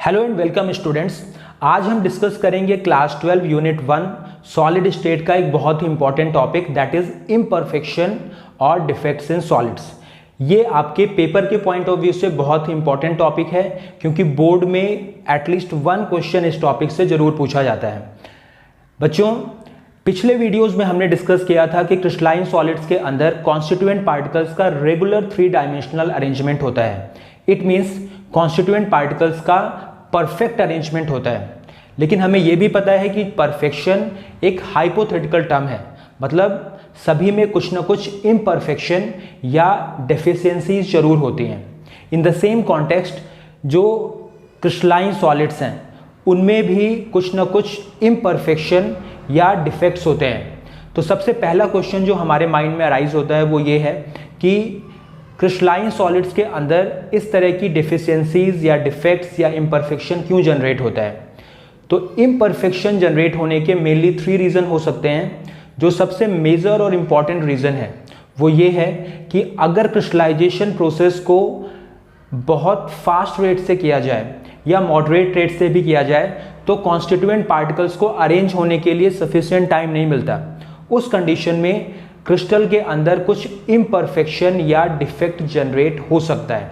Hello and welcome students. आज हम discuss करेंगे क्लास 12 यूनिट 1 सॉलिड स्टेट का एक बहुत ही important topic that is imperfection और डिफेक्ट्स इन सॉलिड्स। ये आपके पेपर के पॉइंट ऑफ व्यू से बहुत ही इंपॉर्टेंट टॉपिक है क्योंकि बोर्ड में एटलीस्ट वन क्वेश्चन इस टॉपिक से जरूर पूछा जाता है। बच्चों, पिछले वीडियोस में हमने डिस्कस किया था कि क्रिस्टलाइन सॉलिड्स के अंदर कॉन्स्टिट्यूएंट पार्टिकल्स का रेगुलर 3 डायमेंशनल अरेंजमेंट होता है। इट मीन्स कॉन्स्टिट्यूएंट पार्टिकल्स का परफेक्ट अरेंजमेंट होता है। लेकिन हमें यह भी पता है कि परफेक्शन एक हाइपोथेटिकल टर्म है, मतलब सभी में कुछ ना कुछ इम्परफेक्शन या डेफिशिएंसीज जरूर होती हैं। इन द सेम कॉन्टेक्स्ट जो क्रिस्टलाइन सॉलिड्स हैं उनमें भी कुछ ना कुछ इम्परफेक्शन या डिफेक्ट्स होते हैं। तो सबसे पहला क्वेश्चन जो हमारे माइंड में अराइज होता है वो ये है कि क्रिस्टलाइन सॉलिड्स के अंदर इस तरह की डेफिशिएंसीज या डिफेक्ट्स या इम्परफेक्शन क्यों जनरेट होता है। तो इम्परफेक्शन जनरेट होने के मेनली 3 रीज़न हो सकते हैं। जो सबसे मेजर और इम्पॉर्टेंट रीज़न है वो ये है कि अगर क्रिस्टलाइजेशन प्रोसेस को बहुत फास्ट रेट से किया जाए या मॉडरेट रेट से भी किया जाए तो कॉन्स्टिट्यूएंट पार्टिकल्स को अरेंज होने के लिए सफिशिएंट टाइम नहीं मिलता। उस कंडीशन में क्रिस्टल के अंदर कुछ इम्परफेक्शन या डिफेक्ट जनरेट हो सकता है।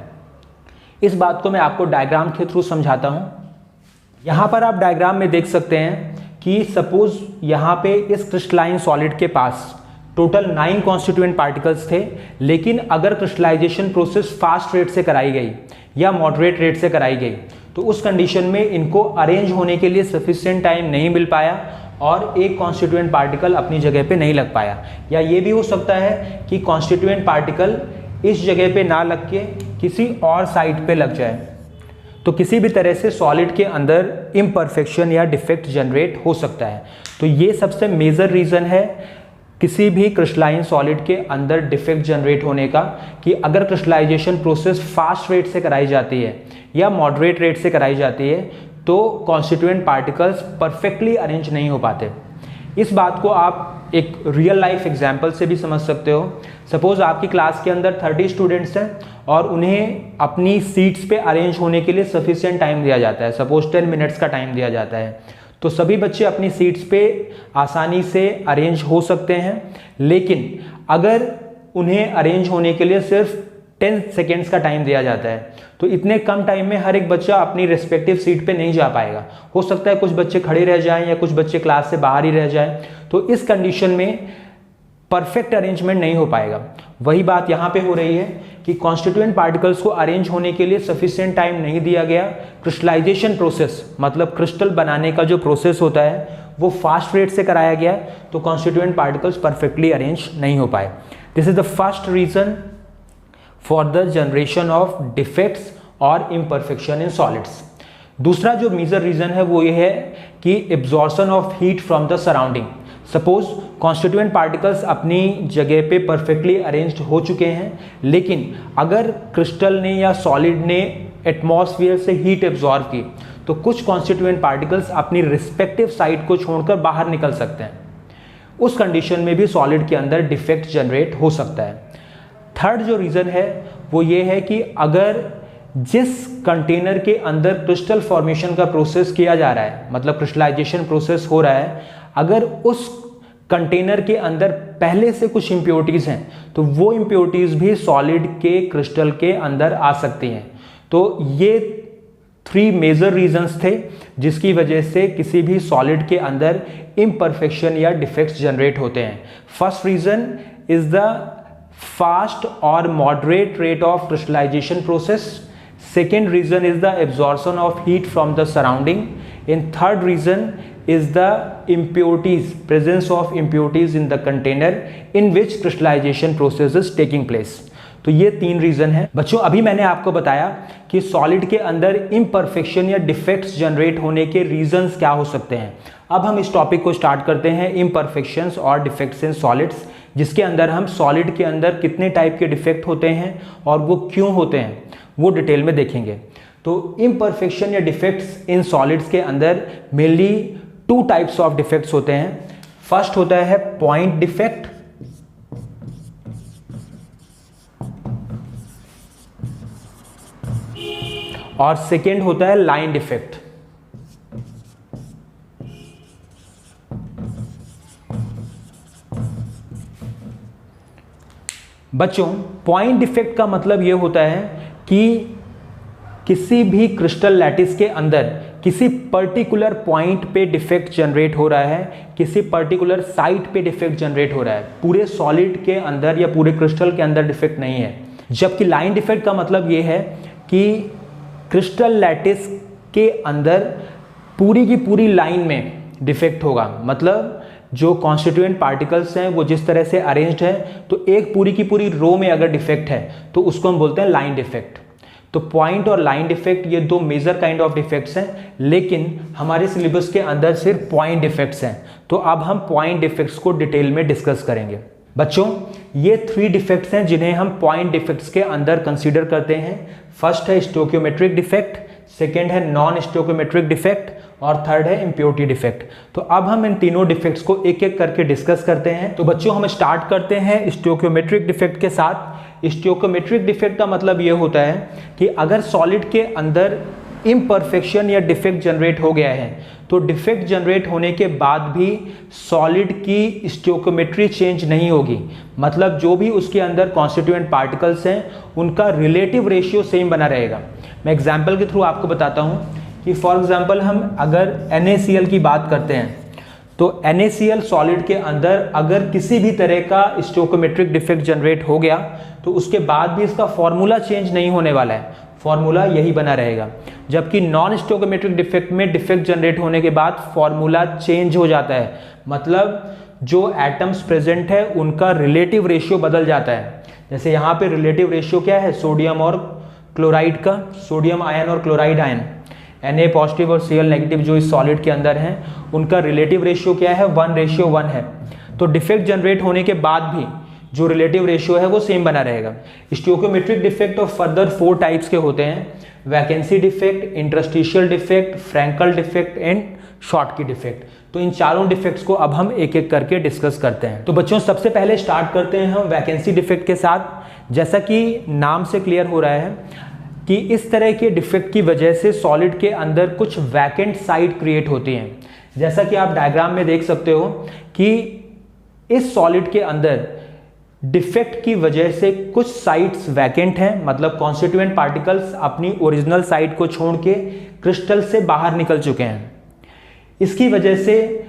इस बात को मैं आपको डायग्राम के थ्रू समझाता हूं। यहां पर आप डायग्राम में देख सकते हैं कि सपोज यहां पे इस क्रिस्टलाइन सॉलिड के पास टोटल 9 कॉन्स्टिट्यूएंट पार्टिकल्स थे, लेकिन अगर क्रिस्टलाइजेशन प्रोसेस फास्ट रेट से कराई गई या मॉडरेट रेट से कराई गई तो उस कंडीशन में इनको अरेंज होने के लिए सफिशिएंट टाइम नहीं मिल पाया और एक कॉन्स्टिट्यूएंट पार्टिकल अपनी जगह पे नहीं लग पाया। या ये भी हो सकता है कि कॉन्स्टिट्यूएंट पार्टिकल इस जगह पे ना लग के किसी और साइड पे लग जाए। तो किसी भी तरह से सॉलिड के अंदर इम्परफेक्शन या डिफेक्ट जनरेट हो सकता है। तो ये सबसे मेजर रीज़न है किसी भी क्रिस्टलाइन सॉलिड के अंदर डिफेक्ट जनरेट होने का कि अगर क्रिस्टलाइजेशन प्रोसेस फास्ट रेट से कराई जाती है या मॉडरेट रेट से कराई जाती है तो कॉन्स्टिट्यूएंट पार्टिकल्स परफेक्टली अरेंज नहीं हो पाते। इस बात को आप एक रियल लाइफ एग्जांपल से भी समझ सकते हो। सपोज आपकी क्लास के अंदर 30 स्टूडेंट्स हैं और उन्हें अपनी सीट्स पे अरेंज होने के लिए सफिशिएंट टाइम दिया जाता है। सपोज 10 मिनट्स का टाइम दिया जाता है तो सभी बच्चे अपनी सीट्स पे आसानी से अरेंज हो सकते हैं। लेकिन अगर उन्हें अरेंज होने के लिए सिर्फ 10 सेकेंड्स का टाइम दिया जाता है तो इतने कम टाइम में हर एक बच्चा अपनी रिस्पेक्टिव सीट पे नहीं जा पाएगा। हो सकता है कुछ बच्चे खड़े रह जाएं या कुछ बच्चे क्लास से बाहर ही रह जाएं। तो इस कंडीशन में परफेक्ट अरेंजमेंट नहीं हो पाएगा। वही बात यहाँ पे हो रही है कि कॉन्स्टिट्यूएंट पार्टिकल्स को अरेंज होने के लिए सफिशिएंट टाइम नहीं दिया गया। क्रिस्टलाइजेशन प्रोसेस मतलब क्रिस्टल बनाने का जो प्रोसेस होता है वो फास्ट रेट से कराया गया तो कॉन्स्टिट्यूएंट पार्टिकल्स परफेक्टली अरेंज नहीं हो पाए। This is the first reason for the generation of defects और इम्परफेक्शन इन सॉलिड्स। दूसरा जो मेजर रीजन है वो ये है कि absorption of heat from the surrounding. Suppose constituent particles अपनी जगह पे परफेक्टली अरेंज्ड हो चुके हैं, लेकिन अगर क्रिस्टल ने या सॉलिड ने एटमॉस्फेयर से हीट एब्जॉर्ब की तो कुछ कॉन्स्टिट्यूएंट पार्टिकल्स अपनी रिस्पेक्टिव साइड को छोड़कर बाहर निकल सकते हैं। उस कंडीशन में भी सॉलिड के अंदर डिफेक्ट जनरेट हो सकता है। थर्ड जो रीज़न है वो ये है कि अगर जिस कंटेनर के अंदर क्रिस्टल फॉर्मेशन का प्रोसेस किया जा रहा है, मतलब क्रिस्टलाइजेशन प्रोसेस हो रहा है, अगर उस कंटेनर के अंदर पहले से कुछ इम्प्योरिटीज़ हैं तो वो इम्प्योरिटीज़ भी सॉलिड के क्रिस्टल के अंदर आ सकती हैं। तो ये 3 मेजर रीजंस थे जिसकी वजह से किसी भी सॉलिड के अंदर इम्परफेक्शन या डिफेक्ट्स जनरेट होते हैं। First reason is the fast or moderate rate of crystallization process. Second reason is the absorption of heat from the surrounding. And third reason is the impurities, presence of impurities in the container in which crystallization process is taking place. तो ये 3 reason है। बच्चों, अभी मैंने आपको बताया कि solid के अंदर इम्परफेक्शन या डिफेक्ट्स जनरेट होने के रीजंस क्या हो सकते हैं। अब हम इस टॉपिक को स्टार्ट करते हैं इम्परफेक्शंस और डिफेक्ट्स इन सॉलिड्स, जिसके अंदर हम सॉलिड के अंदर कितने टाइप के डिफेक्ट होते हैं और वो क्यों होते हैं वो डिटेल में देखेंगे। तो इम्परफेक्शन या डिफेक्ट्स इन सॉलिड्स के अंदर मेनली 2 टाइप्स ऑफ डिफेक्ट्स होते हैं। फर्स्ट होता है पॉइंट डिफेक्ट और सेकेंड होता है लाइन डिफेक्ट। बच्चों पॉइंट डिफेक्ट का मतलब यह होता है कि किसी भी क्रिस्टल लैटिस के अंदर किसी पर्टिकुलर पॉइंट पे डिफेक्ट जनरेट हो रहा है, किसी पर्टिकुलर साइट पे डिफेक्ट जनरेट हो रहा है, पूरे सॉलिड के अंदर या पूरे क्रिस्टल के अंदर डिफेक्ट नहीं है। जबकि लाइन डिफेक्ट का मतलब ये है कि क्रिस्टल लैटिस के अंदर पूरी की पूरी लाइन में डिफेक्ट होगा, मतलब जो कॉन्स्टिट्यूएंट पार्टिकल्स हैं वो जिस तरह से अरेंज्ड है, तो एक पूरी की पूरी रो में अगर डिफेक्ट है तो उसको हम बोलते हैं लाइन डिफेक्ट। तो पॉइंट और लाइन डिफेक्ट ये दो मेजर काइंड ऑफ डिफेक्ट्स हैं, लेकिन हमारे सिलेबस के अंदर सिर्फ पॉइंट डिफेक्ट्स हैं। तो अब हम पॉइंट डिफेक्ट्स को डिटेल में डिस्कस करेंगे। बच्चों ये 3 डिफेक्ट्स हैं जिन्हें हम पॉइंट डिफेक्ट्स के अंदर कंसीडर करते हैं। फर्स्ट है स्टोइकियोमेट्रिक डिफेक्ट, सेकेंड है नॉन स्टोइकियोमेट्रिक डिफेक्ट और थर्ड है इम्प्योरिटी डिफेक्ट। तो अब हम इन तीनों डिफेक्ट्स को एक एक करके डिस्कस करते हैं। तो बच्चों हम स्टार्ट करते हैं स्टोइकियोमेट्रिक डिफेक्ट के साथ। स्टोइकियोमेट्रिक डिफेक्ट का मतलब यह होता है कि अगर सॉलिड के अंदर इम्परफेक्शन या डिफेक्ट जनरेट हो गया है तो डिफेक्ट जनरेट होने के बाद भी सॉलिड की स्टोइकियोमेट्री चेंज नहीं होगी, मतलब जो भी उसके अंदर कॉन्स्टिट्यूएंट पार्टिकल्स हैं उनका रिलेटिव रेशियो सेम बना रहेगा। मैं एग्जांपल के थ्रू आपको बताता हूं कि फॉर एग्जांपल हम अगर NaCl की बात करते हैं तो NaCl सॉलिड के अंदर अगर किसी भी तरह का स्टोइकियोमेट्रिक डिफेक्ट जनरेट हो गया तो उसके बाद भी इसका फॉर्मूला चेंज नहीं होने वाला है, फॉर्मूला यही बना रहेगा। जबकि नॉन स्टोइकियोमेट्रिक डिफेक्ट में डिफेक्ट जनरेट होने के बाद फॉर्मूला चेंज हो जाता है, मतलब जो एटम्स प्रेजेंट है उनका रिलेटिव रेशियो बदल जाता है। जैसे यहाँ पे रिलेटिव रेशियो क्या है सोडियम और क्लोराइड का, सोडियम आयन और क्लोराइड आयन, Na पॉजिटिव और Cl नेगेटिव जो इस सॉलिड के अंदर हैं उनका रिलेटिव रेशियो क्या है 1:1 है। तो डिफेक्ट जनरेट होने के बाद भी जो रिलेटिव रेशियो है वो सेम बना रहेगा। स्टोइकियोमेट्रिक डिफेक्ट और फर्दर 4 टाइप्स के होते हैं, vacancy defect, interstitial defect, Frenkel defect and Schottky defect. तो इन चारों डिफेक्ट्स को अब हम एक एक करके डिस्कस करते हैं। तो बच्चों सबसे पहले स्टार्ट करते हैं हम वैकेंसी डिफेक्ट के साथ। जैसा कि नाम से क्लियर हो रहा है कि इस तरह के डिफेक्ट की वजह से सॉलिड के अंदर कुछ वैकेंट साइट क्रिएट होती हैं। जैसा कि आप डायग्राम में देख सकते हो कि इस सॉलिड के अंदर डिफेक्ट की वजह से कुछ साइट्स वैकेंट हैं, मतलब कॉन्स्टिट्यूएंट पार्टिकल्स अपनी ओरिजिनल साइट को छोड़ के क्रिस्टल से बाहर निकल चुके हैं। इसकी वजह से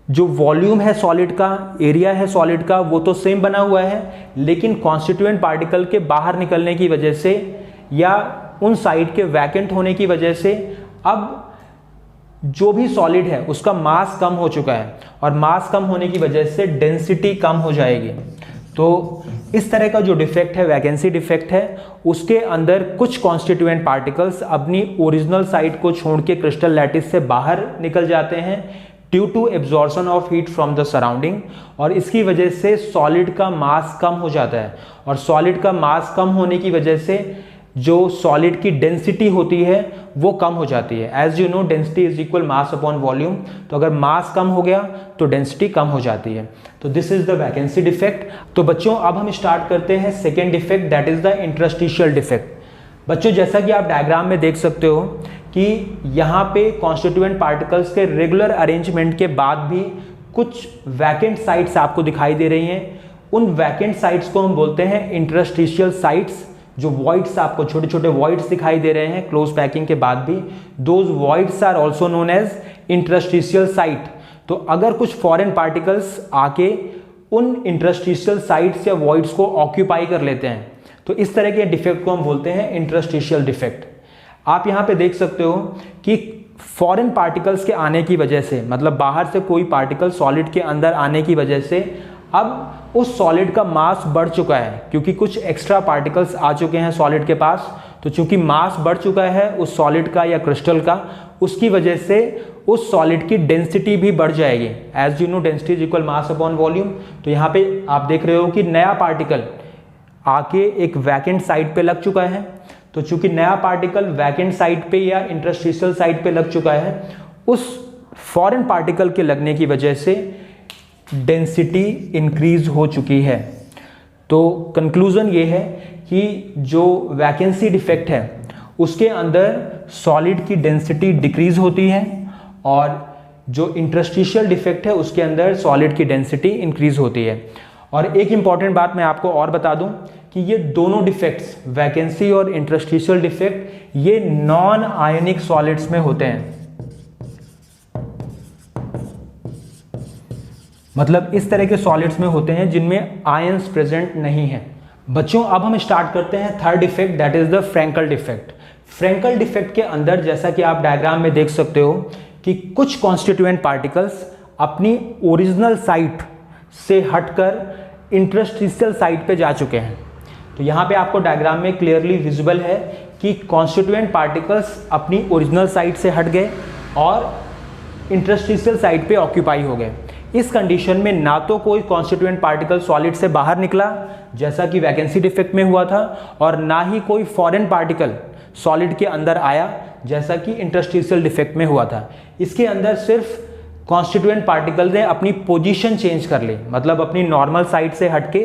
जो वॉल्यूम है सॉलिड का, एरिया है सॉलिड का, वो तो सेम बना हुआ है, लेकिन कॉन्स्टिट्यूएंट पार्टिकल के बाहर निकलने की वजह से या उन साइड के वैकेंट होने की वजह से अब जो भी सॉलिड है उसका मास कम हो चुका है, और मास कम होने की वजह से डेंसिटी कम हो जाएगी। तो इस तरह का जो डिफेक्ट है वैकेंसी डिफेक्ट है, उसके अंदर कुछ कॉन्स्टिट्यूएंट पार्टिकल्स अपनी ओरिजिनल साइट को छोड़ के क्रिस्टल लैटिस से बाहर निकल जाते हैं due to absorption of heat from the surrounding, और इसकी वजह से सॉलिड का मास कम हो जाता है। और सॉलिड का मास कम होने की वजह से जो सॉलिड की डेंसिटी होती है वो कम हो जाती है। As you know density is equal mass upon volume, तो अगर मास कम हो गया तो डेंसिटी कम हो जाती है। तो this is the vacancy defect. तो बच्चों अब हम स्टार्ट करते हैं second defect, that is the interstitial defect. बच्चों जैसा कि आप डायग्राम में देख सकते हो कि यहाँ पे कॉन्स्टिट्यूएंट पार्टिकल्स के रेगुलर अरेंजमेंट के बाद भी कुछ वैकेंट साइट्स आपको दिखाई दे रही हैं। उन वैकेंट साइट्स को हम बोलते हैं इंटरस्टिशियल साइट्स। जो वॉइड्स आपको छोटे छोटे वॉइड्स दिखाई दे रहे हैं क्लोज पैकिंग के बाद भी, those voids are also known as interstitial site. तो अगर कुछ फॉरेन पार्टिकल्स आके उन इंटरस्टिशियल साइट्स या वॉइड्स को ऑक्यूपाई कर लेते हैं तो इस तरह के डिफेक्ट को हम बोलते हैं इंटरस्टिशियल डिफेक्ट। आप यहाँ पे देख सकते हो कि फॉरेन पार्टिकल्स के आने की वजह से, मतलब बाहर से कोई पार्टिकल सॉलिड के अंदर आने की वजह से अब उस सॉलिड का मास बढ़ चुका है, क्योंकि कुछ एक्स्ट्रा पार्टिकल्स आ चुके हैं सॉलिड के पास। तो चूंकि मास बढ़ चुका है उस सॉलिड का या क्रिस्टल का, उसकी वजह से उस सॉलिड की डेंसिटी भी बढ़ जाएगी। As you know density is equal mass upon volume. तो यहाँ पे आप देख रहे हो कि नया पार्टिकल आके एक वैकेंट साइट पे लग चुका है। तो चूंकि नया पार्टिकल वैकेंट साइट पे या इंटरस्टिशियल साइट पे लग चुका है, उस फॉरेन पार्टिकल के लगने की वजह से डेंसिटी इंक्रीज हो चुकी है। तो कंक्लूजन ये है कि जो वैकेंसी डिफेक्ट है उसके अंदर सॉलिड की डेंसिटी डिक्रीज होती है, और जो इंटरस्टिशियल डिफेक्ट है उसके अंदर सॉलिड की डेंसिटी इंक्रीज होती है। और एक इंपॉर्टेंट बात मैं आपको और बता दूं कि ये दोनों डिफेक्ट्स, वैकेंसी और इंटरस्टिशियल डिफेक्ट, ये नॉन आयनिक सॉलिड्स में होते हैं। मतलब इस तरह के सॉलिड्स में होते हैं जिनमें आयंस प्रेजेंट नहीं है। बच्चों अब हम स्टार्ट करते हैं third defect, that is the Frenkel defect. Frenkel defect के अंदर जैसा कि आप डायग्राम में देख सकते हो कि कुछ कॉन्स्टिट्यूएंट पार्टिकल्स अपनी ओरिजिनल साइट से हटकर इंटरस्टिशियल साइट पे जा चुके हैं। तो यहाँ पे आपको डायग्राम में क्लियरली विजिबल है कि कॉन्स्टिट्यूएंट पार्टिकल्स अपनी ओरिजिनल साइट से हट गए और इंटरस्टिशियल साइट पे ऑक्यूपाई हो गए। इस कंडीशन में ना तो कोई कॉन्स्टिट्यूएंट पार्टिकल सॉलिड से बाहर निकला जैसा कि वैकेंसी डिफेक्ट में हुआ था, और ना ही कोई फॉरेन पार्टिकल सॉलिड के अंदर आया जैसा कि इंटरस्टिशियल डिफेक्ट में हुआ था। इसके अंदर सिर्फ कॉन्स्टिट्यूएंट पार्टिकल ने अपनी पोजीशन चेंज कर ली, मतलब अपनी नॉर्मल साइड से हटके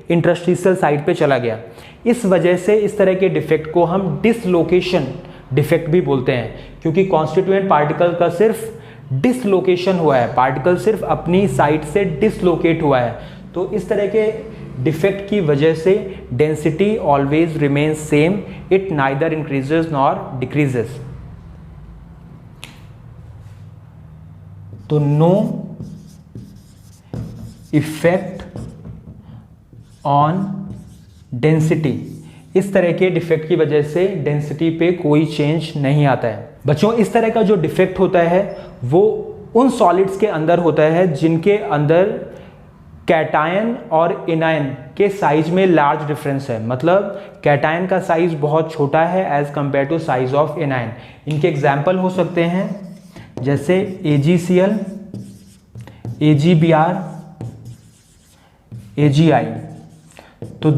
इंटरस्टिशियल साइड पे चला गया। इस वजह से इस तरह के डिफेक्ट को हम डिसलोकेशन डिफेक्ट भी बोलते हैं, क्योंकि कॉन्स्टिट्यूएंट पार्टिकल का सिर्फ डिसलोकेशन हुआ है, पार्टिकल सिर्फ अपनी साइड से डिसलोकेट हुआ है। तो इस तरह के डिफेक्ट की वजह से density always remains same, it neither increases nor decreases. तो नो इफेक्ट ऑन डेंसिटी, इस तरह के डिफेक्ट की वजह से डेंसिटी पे कोई चेंज नहीं आता है। बच्चों इस तरह का जो डिफेक्ट होता है वो उन सॉलिड्स के अंदर होता है जिनके अंदर कैटायन और एनायन के साइज में लार्ज डिफरेंस है। मतलब कैटायन का साइज बहुत छोटा है as compare to size of anion. इनके एग्जाम्पल हो सकते हैं जैसे AgCl, AgBr, AgI। तो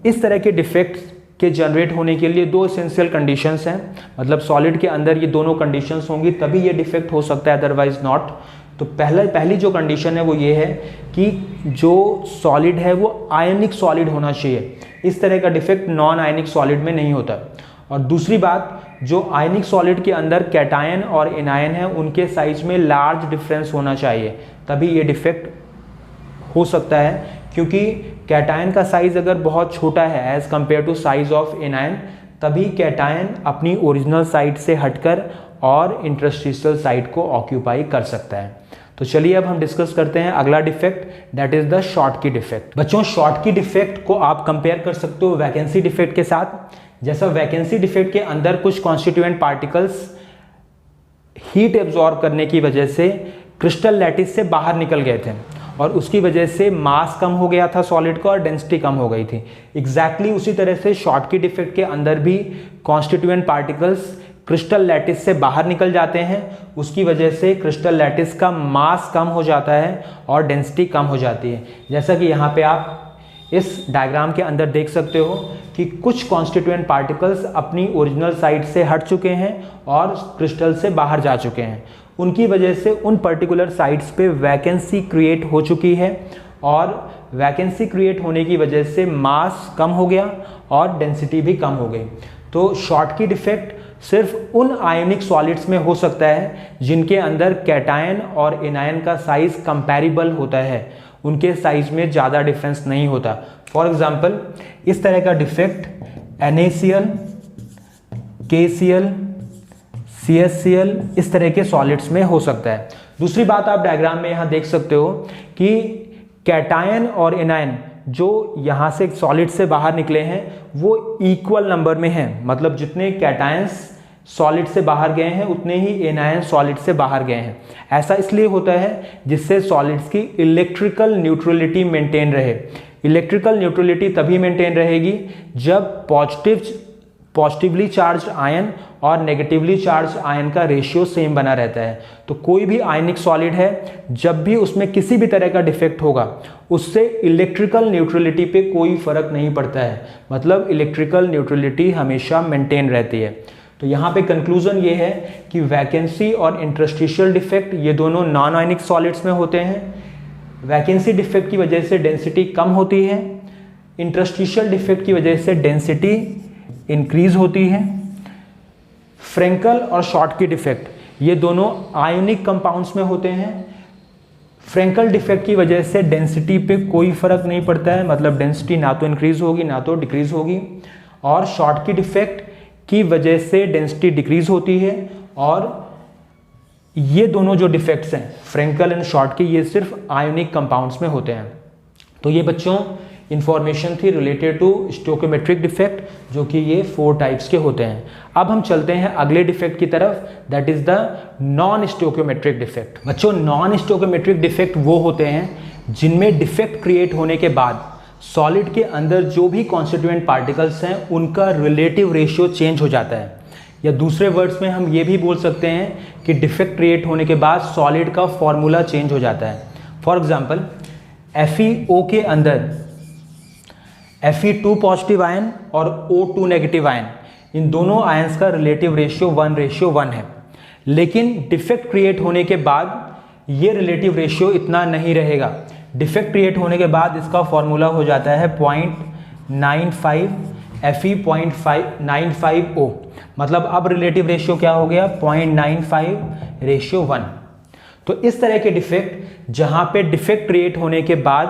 इस तरह के डिफेक्ट के जनरेट होने के लिए दो एसेंशियल कंडीशंस हैं, मतलब सॉलिड के अंदर ये दोनों कंडीशंस होंगी तभी ये डिफेक्ट हो सकता है, अदरवाइज नॉट। तो पहली जो कंडीशन है वो ये है कि जो सॉलिड है वो आयनिक सॉलिड होना चाहिए। इस तरह का डिफेक्ट नॉन आयनिक सॉलिड में नहीं होता। और दूसरी बात, जो आयनिक सॉलिड के अंदर कैटायन और एनायन है उनके साइज में लार्ज डिफरेंस होना चाहिए, तभी ये डिफेक्ट हो सकता है। क्योंकि कैटायन का साइज अगर बहुत छोटा है as compare to size of anion, तभी कैटायन अपनी ओरिजिनल साइट से हटकर और इंटरस्टिशियल साइट को ऑक्यूपाई कर सकता है। तो चलिए अब हम डिस्कस करते हैं अगला defect, that is the Schottky defect. बच्चों शॉर्टकी डिफेक्ट को आप कंपेयर कर सकते हो वैकेंसी डिफेक्ट के साथ। जैसा वैकेंसी डिफेक्ट के अंदर कुछ कॉन्स्टिट्यूएंट पार्टिकल्स हीट एब्जॉर्ब करने की वजह से क्रिस्टल लैटिस से बाहर निकल गए थे और उसकी वजह से मास कम हो गया था सॉलिड का और डेंसिटी कम हो गई थी। एग्जैक्टली उसी तरह से शॉर्टकी डिफेक्ट के अंदर भी कॉन्स्टिट्यूएंट पार्टिकल्स क्रिस्टल लैटिस से बाहर निकल जाते हैं, उसकी वजह से क्रिस्टल लैटिस का मास कम हो जाता है और डेंसिटी कम हो जाती है। जैसा कि यहाँ पे आप इस डायग्राम के अंदर देख सकते हो कि कुछ कॉन्स्टिट्यूएंट पार्टिकल्स अपनी ओरिजिनल साइट से हट चुके हैं और क्रिस्टल से बाहर जा चुके हैं। उनकी वजह से उन पर्टिकुलर साइट्स पे वैकेंसी क्रिएट हो चुकी है और वैकेंसी क्रिएट होने की वजह से मास कम हो गया और डेंसिटी भी कम हो गई। तो शॉर्टकी डिफेक्ट सिर्फ उन आयनिक सॉलिड्स में हो सकता है जिनके अंदर कैटायन और एनायन का साइज कंपैरेबल होता है, उनके साइज में ज़्यादा डिफरेंस नहीं होता। फॉर एग्जाम्पल इस तरह का डिफेक्ट NaCl, KCl, CHCl इस तरह के सॉलिड्स में हो सकता है। दूसरी बात आप डायग्राम में यहाँ देख सकते हो कि कैटायन और एनायन जो यहाँ से सॉलिड से बाहर निकले हैं वो इक्वल नंबर में हैं, मतलब जितने कैटायंस सॉलिड से बाहर गए हैं उतने ही एनायन सॉलिड से बाहर गए हैं। ऐसा इसलिए होता है जिससे सॉलिड्स की इलेक्ट्रिकल न्यूट्रलिटी मेंटेन रहे। इलेक्ट्रिकल न्यूट्रलिटी तभी मेंटेन रहेगी जब पॉजिटिवली चार्ज आयन और नेगेटिवली चार्ज आयन का रेशियो सेम बना रहता है। तो कोई भी आयनिक सॉलिड है जब भी उसमें किसी भी तरह का डिफेक्ट होगा उससे इलेक्ट्रिकल न्यूट्रलिटी पे कोई फर्क नहीं पड़ता है, मतलब इलेक्ट्रिकल न्यूट्रलिटी हमेशा मेंटेन रहती है। तो यहाँ पे कंक्लूजन ये है कि वैकेंसी और इंटरस्टिशियल डिफेक्ट ये दोनों नॉन आयनिक सॉलिड्स में होते हैं। वैकेंसी डिफेक्ट की वजह से डेंसिटी कम होती है, इंटरस्टिशियल डिफेक्ट की वजह से डेंसिटी इंक्रीज होती है। फ्रेंकल और शॉर्टकी डिफेक्ट ये दोनों आयोनिक कंपाउंड्स में होते हैं। फ्रेंकल डिफेक्ट की वजह से डेंसिटी पे कोई फर्क नहीं पड़ता है, मतलब डेंसिटी ना तो इंक्रीज होगी ना तो डिक्रीज होगी। और शॉर्टकी डिफेक्ट की वजह से डेंसिटी डिक्रीज होती है। और ये दोनों जो डिफेक्ट्स हैं फ्रेंकल एंड शॉर्टकी, ये सिर्फ आयोनिक कंपाउंड्स में होते हैं। तो ये बच्चों इंफॉर्मेशन थी रिलेटेड टू स्टोइकोमेट्रिक डिफेक्ट, जो कि ये 4 टाइप्स के होते हैं। अब हम चलते हैं अगले डिफेक्ट की तरफ, that is the non stoichiometric defect. बच्चों नॉन स्टोइकोमेट्रिक डिफेक्ट वो होते हैं जिनमें डिफेक्ट क्रिएट होने के बाद सॉलिड के अंदर जो भी कॉन्स्टिट्यूएंट पार्टिकल्स हैं उनका रिलेटिव रेशियो चेंज हो जाता है। या दूसरे वर्ड्स में हम ये भी बोल सकते हैं कि डिफेक्ट क्रिएट होने के बाद सॉलिड का फॉर्मूला चेंज हो जाता है। फॉर एग्जांपल FeO के अंदर Fe2 पॉजिटिव आयन और O2 नेगेटिव आयन, इन दोनों आयंस का रिलेटिव रेशियो 1:1 है। लेकिन डिफेक्ट क्रिएट होने के बाद ये रिलेटिव रेशियो इतना नहीं रहेगा। डिफेक्ट क्रिएट होने के बाद इसका फॉर्मूला हो जाता है 0.95 Fe.95O, मतलब अब रिलेटिव रेशियो क्या हो गया 0.95:1। तो इस तरह के डिफेक्ट जहां पे डिफेक्ट क्रिएट होने के बाद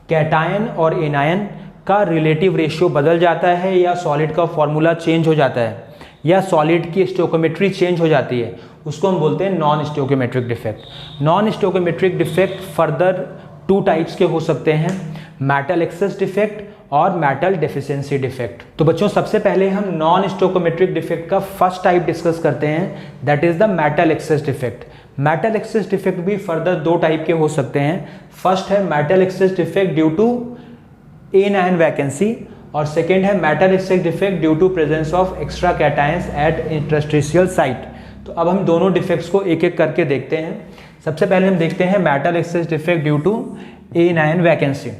कैटायन और एनायन का रिलेटिव रेशियो बदल जाता है, या सॉलिड का फॉर्मूला चेंज हो जाता है, या सॉलिड की स्टोइकोमेट्री चेंज हो जाती है, उसको हम बोलते हैं non stoichiometric defect. Non stoichiometric defect further 2 types के हो सकते हैं, मेटल एक्सेस डिफेक्ट और मेटल डेफिशिएंसी डिफेक्ट। तो बच्चों सबसे पहले हम नॉन स्टोइकोमेट्रिक डिफेक्ट का फर्स्ट टाइप डिस्कस करते हैं, that is the metal excess defect. Metal excess defect भी फर्दर 2 टाइप के हो सकते हैं। फर्स्ट है metal excess defect due to anion vacancy, और सेकेंड है metal excess defect due to presence of extra cations at interstitial site. तो अब हम दोनों डिफेक्ट्स को एक एक करके देखते हैं। सबसे पहले हम देखते हैं metal excess defect due to anion vacancy.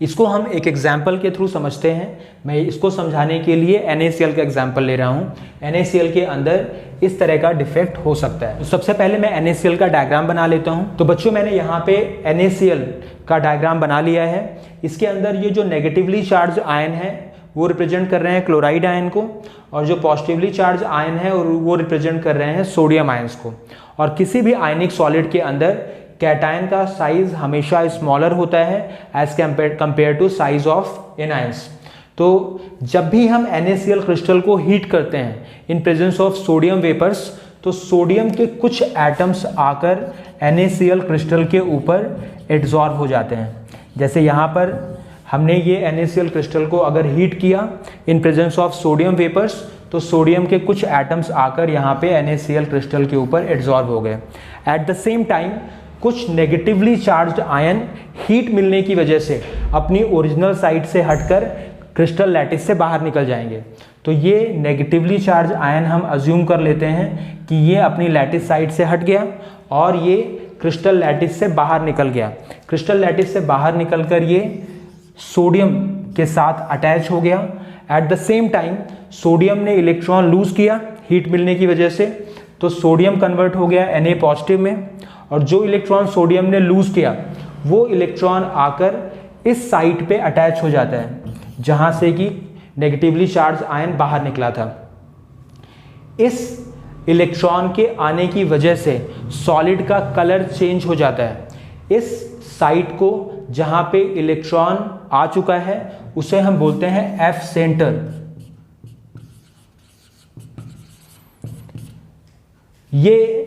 इसको हम एक एग्जाम्पल के थ्रू समझते हैं। मैं इसको समझाने के लिए NaCl का एग्जाम्पल ले रहा हूँ। NaCl के अंदर इस तरह का डिफेक्ट हो सकता है। तो सबसे पहले मैं NaCl का डायग्राम बना लेता हूँ। तो बच्चों मैंने यहाँ पे NaCl का डायग्राम बना लिया है। इसके अंदर ये जो नेगेटिवली चार्ज आयन है वो रिप्रेजेंट कर रहे हैं क्लोराइड आयन को, और जो पॉजिटिवली चार्ज आयन है वो रिप्रेजेंट कर रहे हैं सोडियम आयंस को। और किसी भी आयनिक सॉलिड के अंदर कैटायन का साइज हमेशा स्मॉलर होता है as compare to size of anions. तो जब भी हम NaCl क्रिस्टल को हीट करते हैं in presence of sodium vapours, तो सोडियम के कुछ एटम्स आकर NaCl क्रिस्टल के ऊपर एब्जॉर्ब हो जाते हैं। जैसे यहाँ पर हमने ये NaCl क्रिस्टल को अगर हीट किया in presence of sodium vapours, तो सोडियम के कुछ एटम्स आकर यहाँ पे NaCl क्रिस्टल के ऊपर एब्जॉर्ब हो गए। एट द सेम टाइम कुछ नेगेटिवली चार्ज्ड आयन हीट मिलने की वजह से अपनी ओरिजिनल साइट से हटकर क्रिस्टल लैटिस से बाहर निकल जाएंगे। तो ये नेगेटिवली चार्ज आयन हम अज्यूम कर लेते हैं कि ये अपनी लैटिस साइट से हट गया और ये क्रिस्टल लैटिस से बाहर निकल गया। क्रिस्टल लैटिस से बाहर निकलकर ये सोडियम के साथ अटैच हो गया। At the same time sodium ने इलेक्ट्रॉन लूज किया हीट मिलने की वजह से, तो सोडियम कन्वर्ट हो गया Na पॉजिटिव में, और जो इलेक्ट्रॉन सोडियम ने लूज किया वो इलेक्ट्रॉन आकर इस साइट पे अटैच हो जाता है जहां से कि नेगेटिवली चार्ज आयन बाहर निकला था। इस इलेक्ट्रॉन के आने की वजह से सॉलिड का कलर चेंज हो जाता है। इस साइट को जहां पे इलेक्ट्रॉन आ चुका है उसे हम बोलते हैं F सेंटर। ये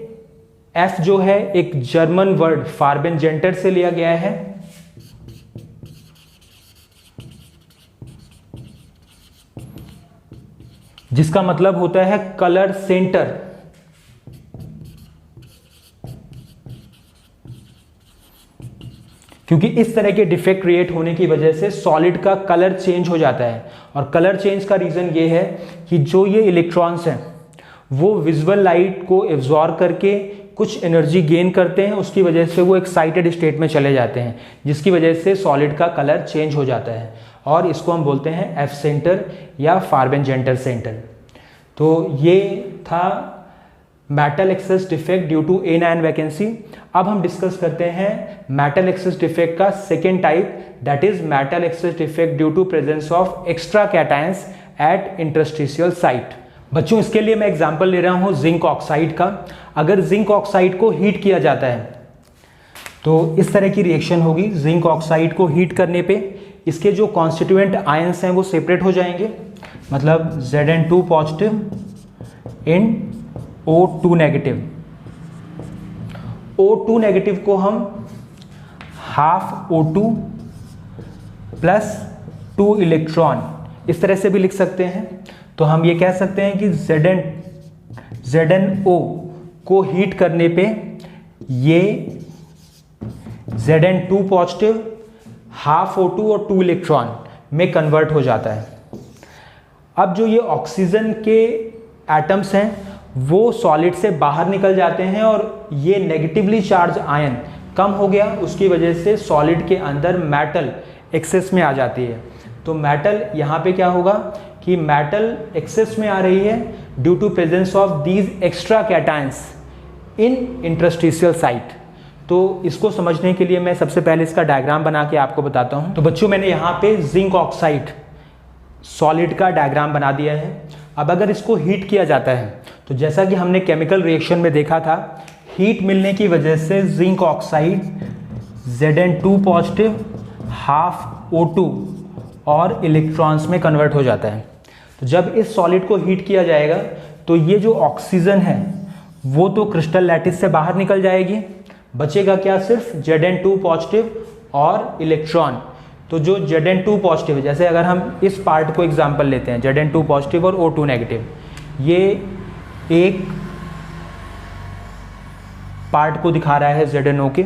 F जो है एक जर्मन वर्ड फार्बेनजेंटर से लिया गया है। जिसका मतलब होता है कलर सेंटर। क्योंकि इस तरह के डिफेक्ट क्रिएट होने की वजह से सॉलिड का कलर चेंज हो जाता है, और कलर चेंज का रीजन ये है कि जो ये इलेक्ट्रॉन्स हैं वो विजुअल लाइट को एब्जॉर्ब करके कुछ एनर्जी गेन करते हैं, उसकी वजह से वो एक्साइटेड स्टेट में चले जाते हैं, जिसकी वजह से सॉलिड का कलर चेंज हो जाता है, और इसको हम बोलते हैं F सेंटर या फार्बेनजेंटर सेंटर। तो ये था metal excess defect due to anion vacancy. अब हम डिस्कस करते हैं मेटल एक्सेस डिफेक्ट का second type, that is metal excess defect due to presence of extra cations at interstitial site. बच्चों इसके लिए मैं एग्जांपल ले रहा हूँ जिंक ऑक्साइड का। अगर जिंक ऑक्साइड को हीट किया जाता है तो इस तरह की रिएक्शन होगी। जिंक ऑक्साइड को हीट करने पे इसके जो कॉन्स्टिट्यूएंट आयंस हैं वो सेपरेट हो जाएंगे, मतलब Zn2 positive in O2 negative. O2 negative को हम हाफ O2 प्लस 2 इलेक्ट्रॉन इस तरह से भी लिख सकते हैं। तो हम ये कह सकते हैं कि ZnO को हीट करने पे ये Zn2 पॉजिटिव हाफ O2 और 2 इलेक्ट्रॉन में कन्वर्ट हो जाता है। अब जो ये ऑक्सीजन के एटम्स हैं वो सॉलिड से बाहर निकल जाते हैं और ये नेगेटिवली चार्ज आयन कम हो गया, उसकी वजह से सॉलिड के अंदर मेटल एक्सेस में आ जाती है। तो मेटल यहाँ पे क्या होगा कि मेटल एक्सेस में आ रही है due to presence of these extra cations in interstitial site. तो इसको समझने के लिए मैं सबसे पहले इसका डायग्राम बना के आपको बताता हूँ। तो बच्चों मैंने यहाँ पे जिंक ऑक्साइड सॉलिड का डायग्राम बना दिया है। अब अगर इसको हीट किया जाता है तो जैसा कि हमने केमिकल रिएक्शन में देखा था, हीट मिलने की वजह से zinc oxide Zn2 positive half O2 और इलेक्ट्रॉन्स में कन्वर्ट हो जाता है। तो जब इस सॉलिड को हीट किया जाएगा तो ये जो ऑक्सीजन है वो तो क्रिस्टल लैटिस से बाहर निकल जाएगी, बचेगा क्या, सिर्फ Zn2 पॉजिटिव और इलेक्ट्रॉन। तो जो Zn2 पॉजिटिव है, जैसे अगर हम इस पार्ट को एग्जांपल लेते हैं Zn2 पॉजिटिव और O2 नेगेटिव, ये एक पार्ट को दिखा रहा है ZnO के।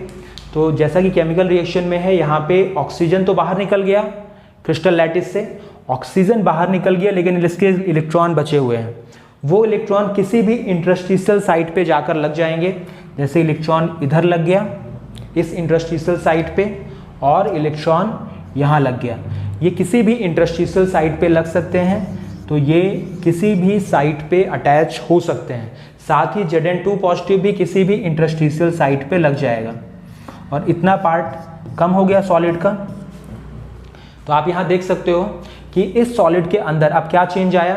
तो जैसा कि केमिकल रिएक्शन में है, यहाँ पे ऑक्सीजन तो बाहर निकल गया क्रिस्टल लैटिस से, ऑक्सीजन बाहर निकल गया, लेकिन इसके इलेक्ट्रॉन बचे हुए हैं। वो इलेक्ट्रॉन किसी भी इंटरस्टिशियल साइट पे जाकर लग जाएंगे। जैसे इलेक्ट्रॉन इधर लग गया इस इंटरस्टिशियल साइट पे और इलेक्ट्रॉन यहाँ लग गया। ये किसी भी इंटरस्टिशियल साइट पे लग सकते हैं, तो ये किसी भी साइट पे अटैच हो सकते हैं। साथ ही Zn2 पॉजिटिव भी किसी भी इंटरस्टिशियल साइट पे लग जाएगा। और इतना पार्ट कम हो गया सॉलिड का। तो आप यहाँ देख सकते हो कि इस सॉलिड के अंदर अब क्या चेंज आया।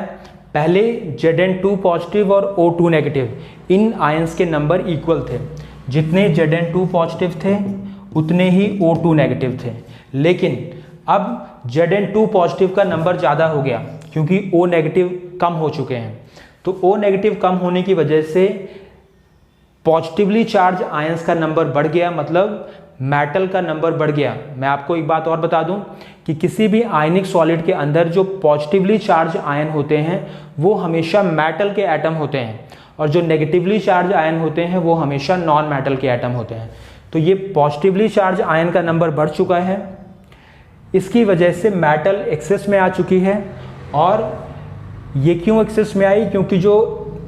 पहले Zn2 पॉजिटिव और O2 नेगेटिव इन आयंस के नंबर इक्वल थे, जितने Zn2 पॉजिटिव थे उतने ही O2 नेगेटिव थे। लेकिन अब Zn2 पॉजिटिव का नंबर ज़्यादा हो गया क्योंकि O नेगेटिव कम हो चुके हैं। तो O नेगेटिव कम होने की वजह से पॉजिटिवली चार्ज आयंस का नंबर बढ़ गया, मतलब मेटल का नंबर बढ़ गया। मैं आपको एक बात और बता दूं कि किसी भी आयनिक सॉलिड के अंदर जो पॉजिटिवली चार्ज आयन होते हैं वो हमेशा मेटल के एटम होते हैं, और जो नेगेटिवली चार्ज आयन होते हैं वो हमेशा नॉन मेटल के एटम होते हैं। तो ये पॉजिटिवली चार्ज आयन का नंबर बढ़ चुका है, इसकी वजह से मेटल एक्सेस में आ चुकी है। और ये क्यों एक्सेस में आई, क्योंकि जो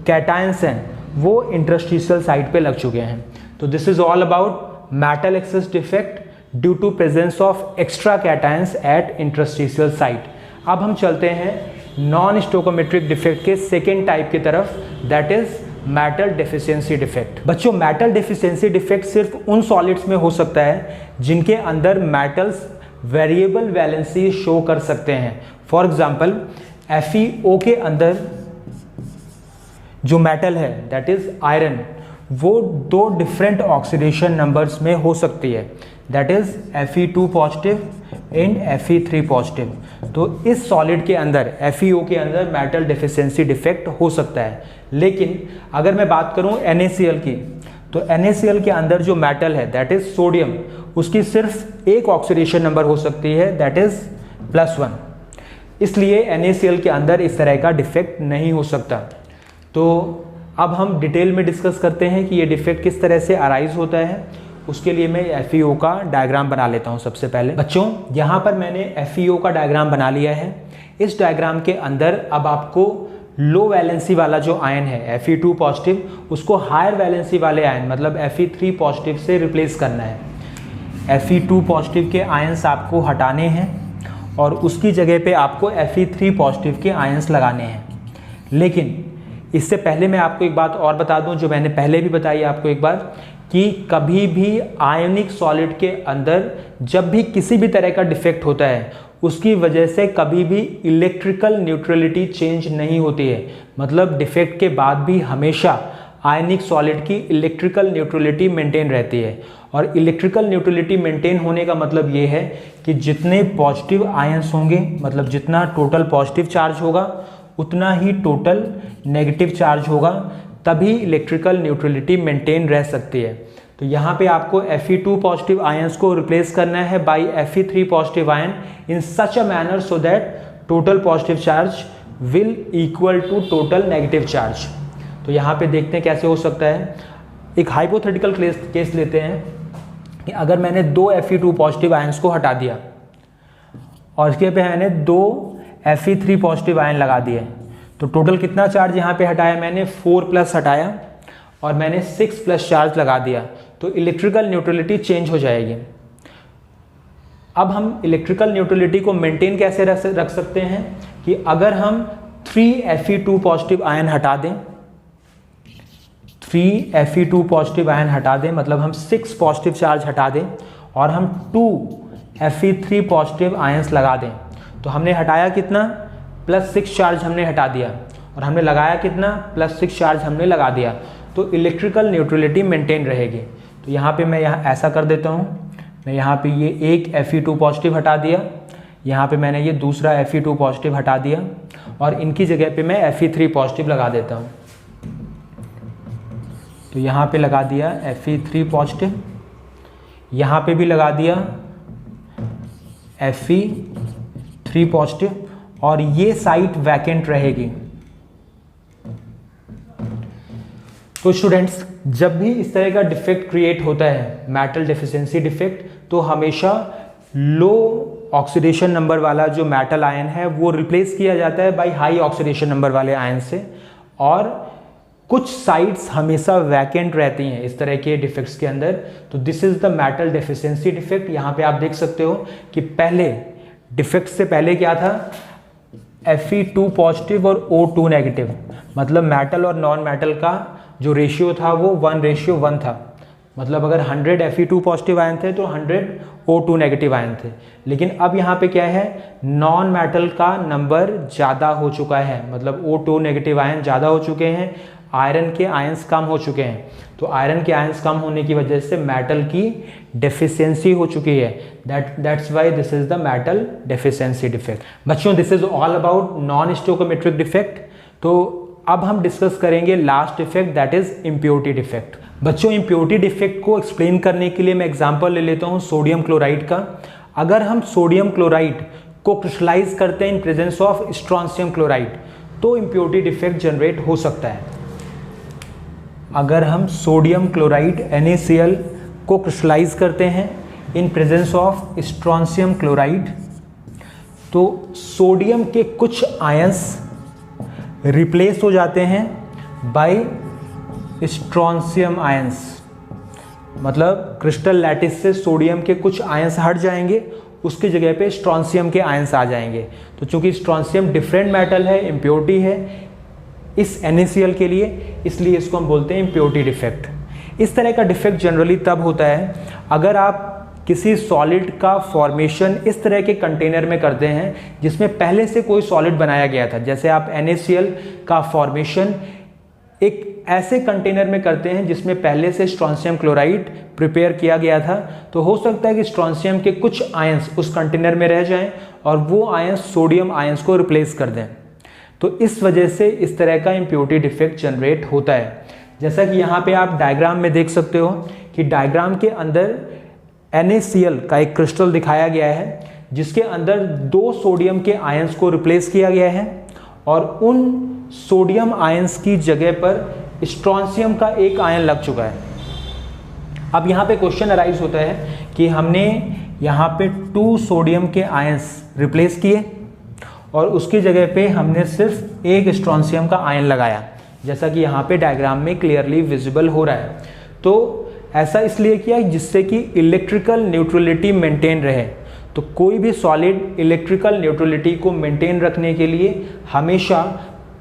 कैटायंस हैं वो इंटरस्टिशियल साइट पे लग चुके हैं। तो this is all about metal excess defect due to presence of extra cations at interstitial site. अब हम चलते हैं नॉन स्टोइकोमेट्रिक डिफेक्ट के सेकेंड टाइप की तरफ, that is metal deficiency defect. बच्चों मेटल डेफिशिएंसी डिफेक्ट सिर्फ उन सॉलिड्स में हो सकता है जिनके अंदर मेटल्स वेरिएबल वैलेंसी शो कर सकते हैं। फॉर एग्जाम्पल FeO के अंदर जो मेटल है दैट इज आयरन, वो दो डिफरेंट ऑक्सीडेशन नंबर्स में हो सकती है, that is Fe2 positive and Fe3 positive. तो इस सॉलिड के अंदर FeO के अंदर मेटल डेफिशिएंसी डिफेक्ट हो सकता है। लेकिन अगर मैं बात करूं NaCl की, तो NaCl के अंदर जो मेटल है दैट इज सोडियम, उसकी सिर्फ एक ऑक्सीडेशन नंबर हो सकती है दैट इज +1। इसलिए NaCl के अंदर इस तरह का डिफेक्ट नहीं हो सकता। तो अब हम डिटेल में डिस्कस करते हैं कि ये डिफेक्ट किस तरह से अराइज होता है। उसके लिए मैं FeO का डायग्राम बना लेता हूँ सबसे पहले। बच्चों यहाँ पर मैंने FeO का डायग्राम बना लिया है। इस डायग्राम के अंदर अब आपको लो वैलेंसी वाला जो आयन है Fe2 पॉजिटिव, उसको हायर वैलेंसी वाले आयन मतलब Fe3 पॉजिटिव से रिप्लेस करना है। Fe2 पॉजिटिव के आयंस आपको हटाने हैं और उसकी जगह पे आपको Fe3 पॉजिटिव के आयंस लगाने हैं। लेकिन इससे पहले मैं आपको एक बात और बता दूं जो मैंने पहले भी बताई आपको एक बार, कि कभी भी आयनिक सॉलिड के अंदर जब भी किसी भी तरह का डिफेक्ट होता है उसकी वजह से कभी भी इलेक्ट्रिकल न्यूट्रलिटी चेंज नहीं होती है। मतलब डिफेक्ट के बाद भी हमेशा आयनिक सॉलिड की इलेक्ट्रिकल न्यूट्रलिटी मेंटेन रहती है। और इलेक्ट्रिकल न्यूट्रलिटी मेंटेन होने का मतलब ये है कि जितने पॉजिटिव आयंस होंगे, मतलब जितना टोटल पॉजिटिव चार्ज होगा उतना ही टोटल नेगेटिव चार्ज होगा, तभी इलेक्ट्रिकल न्यूट्रलिटी मेंटेन रह सकती है। तो यहाँ पे आपको Fe2 पॉजिटिव आयंस को रिप्लेस करना है by Fe3 positive ion in such a manner so that total positive charge will equal to total negative charge. तो यहाँ पे देखते हैं कैसे हो सकता है। एक हाइपोथेटिकल केस लेते हैं कि अगर मैंने 2 Fe2 पॉजिटिव आयंस को हटा दिया और इसके पे मैंने 2 Fe3 पॉजिटिव आयन लगा दिए, तो टोटल कितना चार्ज यहाँ पे हटाया मैंने, 4+ हटाया और मैंने 6+ चार्ज लगा दिया, तो इलेक्ट्रिकल न्यूट्रलिटी चेंज हो जाएगी। अब हम इलेक्ट्रिकल न्यूट्रलिटी को मेंटेन कैसे रख सकते हैं कि अगर हम 3 Fe2 पॉजिटिव आयन हटा दें, 3 Fe2 पॉजिटिव आयन हटा दें, मतलब हम 6 पॉजिटिव चार्ज हटा दें और हम 2 Fe3 पॉजिटिव आयंस लगा दें, तो हमने हटाया कितना, +6 चार्ज हमने हटा दिया और हमने लगाया कितना, +6 चार्ज हमने लगा दिया, तो इलेक्ट्रिकल न्यूट्रलिटी मेंटेन रहेगी। तो यहाँ पे मैं यहाँ ऐसा कर देता हूँ, मैं यहाँ पे ये एक Fe2 पॉजिटिव हटा दिया, यहाँ पे मैंने ये दूसरा Fe2 पॉजिटिव हटा दिया और इनकी जगह पे मैं Fe3 पॉजिटिव लगा देता हूँ। तो यहाँ पे लगा दिया Fe3 पॉजिटिव, यहाँ पे भी लगा दिया Fe3 पॉजिटिव और ये साइट वैकेंट रहेगी। तो स्टूडेंट्स, जब भी इस तरह का डिफेक्ट क्रिएट होता है, मेटल डेफिशिएंसी डिफेक्ट, तो हमेशा लो ऑक्सीडेशन नंबर वाला जो मेटल आयन है वो रिप्लेस किया जाता है बाय हाई ऑक्सीडेशन नंबर वाले आयन से, और कुछ साइट्स हमेशा वैकेंट रहती हैं इस तरह के डिफेक्ट्स के अंदर। तो this is the metal deficiency defect. यहाँ पे आप देख सकते हो कि पहले डिफेक्ट से पहले क्या था, Fe2 पॉजिटिव और O2 नेगेटिव, मतलब मेटल और नॉन मेटल का जो रेशियो था वो 1:1 था। मतलब अगर 100 Fe2 पॉजिटिव आयन थे तो 100 O2 नेगेटिव आयन थे। लेकिन अब यहाँ पे क्या है, नॉन मेटल का नंबर ज़्यादा हो चुका है, मतलब O2 नेगेटिव आयन ज़्यादा हो चुके हैं, आयरन के आयंस कम हो चुके हैं। तो आयरन के आयंस कम होने की वजह से मेटल की डेफिशिएंसी हो चुकी है। That's why this is the metal deficiency defect. बच्चों, this is all about non stoichiometric defect. तो अब हम डिस्कस करेंगे last defect, that is impurity defect. बच्चों, इम्प्योरिटी डिफेक्ट को एक्सप्लेन करने के लिए मैं एग्जांपल ले लेता हूँ सोडियम क्लोराइड का। अगर हम सोडियम क्लोराइड को क्रिस्टलाइज करते हैं in presence of strontium chloride, तो इम्प्योरिटी डिफेक्ट जनरेट हो सकता है। अगर हम सोडियम क्लोराइड NaCl को क्रिस्टलाइज करते हैं in presence of strontium chloride, तो सोडियम के कुछ आयंस रिप्लेस हो जाते हैं बाय स्ट्रोंशियम आयंस। मतलब क्रिस्टल लैटिस से सोडियम के कुछ आयंस हट जाएंगे, उसकी जगह पे स्ट्रोंशियम के आयंस आ जाएंगे। तो चूंकि स्ट्रोंशियम डिफरेंट मेटल है, इम्प्योरिटी है इस NaCl के लिए, इसलिए इसको हम बोलते हैं इम्प्योरिटी डिफेक्ट। इस तरह का डिफेक्ट जनरली तब होता है अगर आप किसी सॉलिड का फॉर्मेशन इस तरह के कंटेनर में करते हैं जिसमें पहले से कोई सॉलिड बनाया गया था। जैसे आप NaCl का फॉर्मेशन एक ऐसे कंटेनर में करते हैं जिसमें पहले से स्ट्रोंशियम क्लोराइड प्रिपेयर किया गया था, तो हो सकता है कि स्ट्रोंशियम के कुछ आयंस उस कंटेनर में रह जाएं और वो आयंस सोडियम आयंस को रिप्लेस कर दें। तो इस वजह से इस तरह का इम्प्योरिटी डिफेक्ट जनरेट होता है। जैसा कि यहाँ पे आप डायग्राम में देख सकते हो कि डायग्राम के अंदर NaCl का एक क्रिस्टल दिखाया गया है जिसके अंदर 2 सोडियम के आयंस को रिप्लेस किया गया है और उन सोडियम आयंस की जगह पर स्ट्रोंशियम का एक आयन लग चुका है। अब यहाँ पे क्वेश्चन अराइज होता है कि हमने यहाँ पे 2 सोडियम के आयंस रिप्लेस किए और उसकी जगह पे हमने सिर्फ एक स्ट्रोंशियम का आयन लगाया, जैसा कि यहाँ पे डायग्राम में क्लियरली विजिबल हो रहा है। तो ऐसा इसलिए किया जिससे कि इलेक्ट्रिकल न्यूट्रलिटी मेंटेन रहे। तो कोई भी सॉलिड इलेक्ट्रिकल न्यूट्रलिटी को मेंटेन रखने के लिए हमेशा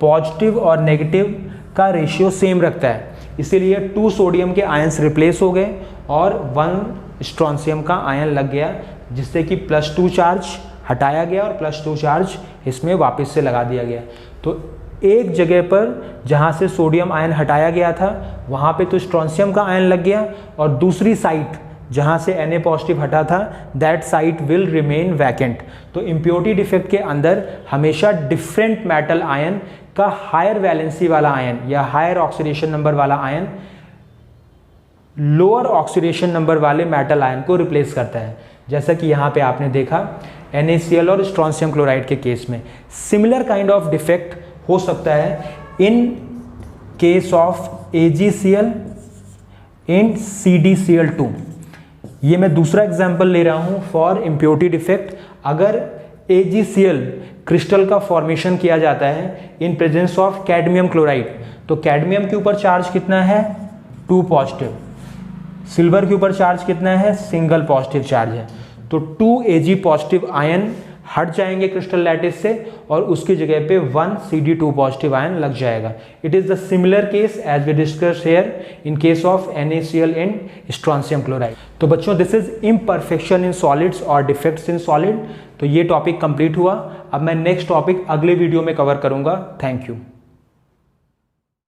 पॉजिटिव और नेगेटिव का रेशियो सेम रखता है, इसीलिए 2 सोडियम के आयंस रिप्लेस हो गए और 1 स्ट्रोंशियम का आयन लग गया, जिससे कि +2 चार्ज हटाया गया और +2 चार्ज इसमें वापस से लगा दिया गया। तो एक जगह पर जहाँ से सोडियम आयन हटाया गया था वहाँ पे तो स्ट्रोंशियम का आयन लग गया, और दूसरी साइट जहाँ से Na पॉजिटिव हटा था that site will remain vacant. तो इम्प्योरिटी डिफेक्ट के अंदर हमेशा डिफरेंट मेटल आयन का हायर वैलेंसी वाला आयन या हायर ऑक्सीडेशन नंबर वाला आयन लोअर ऑक्सीडेशन नंबर वाले मेटल आयन को रिप्लेस करता है। जैसा कि यहाँ पे आपने देखा NaCl और स्ट्रोंशियम क्लोराइड के केस में सिमिलर काइंड ऑफ डिफेक्ट हो सकता है इन case of AgCl in CdCl2। ये मैं दूसरा एग्जांपल ले रहा हूँ फॉर इम्प्योरिटी डिफेक्ट। अगर AgCl क्रिस्टल का फॉर्मेशन किया जाता है इन प्रेजेंस ऑफ कैडमियम क्लोराइड, तो कैडमियम के ऊपर चार्ज कितना है 2 पॉजिटिव, सिल्वर के ऊपर चार्ज कितना है सिंगल पॉजिटिव चार्ज है। तो 2 Ag पॉजिटिव आयन हट जाएंगे क्रिस्टल लैटिस से और उसकी जगह पे 1 Cd2 पॉजिटिव आयन लग जाएगा। It is the similar case as we discuss here in case of NaCl and strontium chloride. तो बच्चों this is imperfection in solids और डिफेक्ट्स इन सॉलिड। तो ये टॉपिक कंप्लीट हुआ। अब मैं नेक्स्ट टॉपिक अगले वीडियो में कवर करूंगा। Thank you.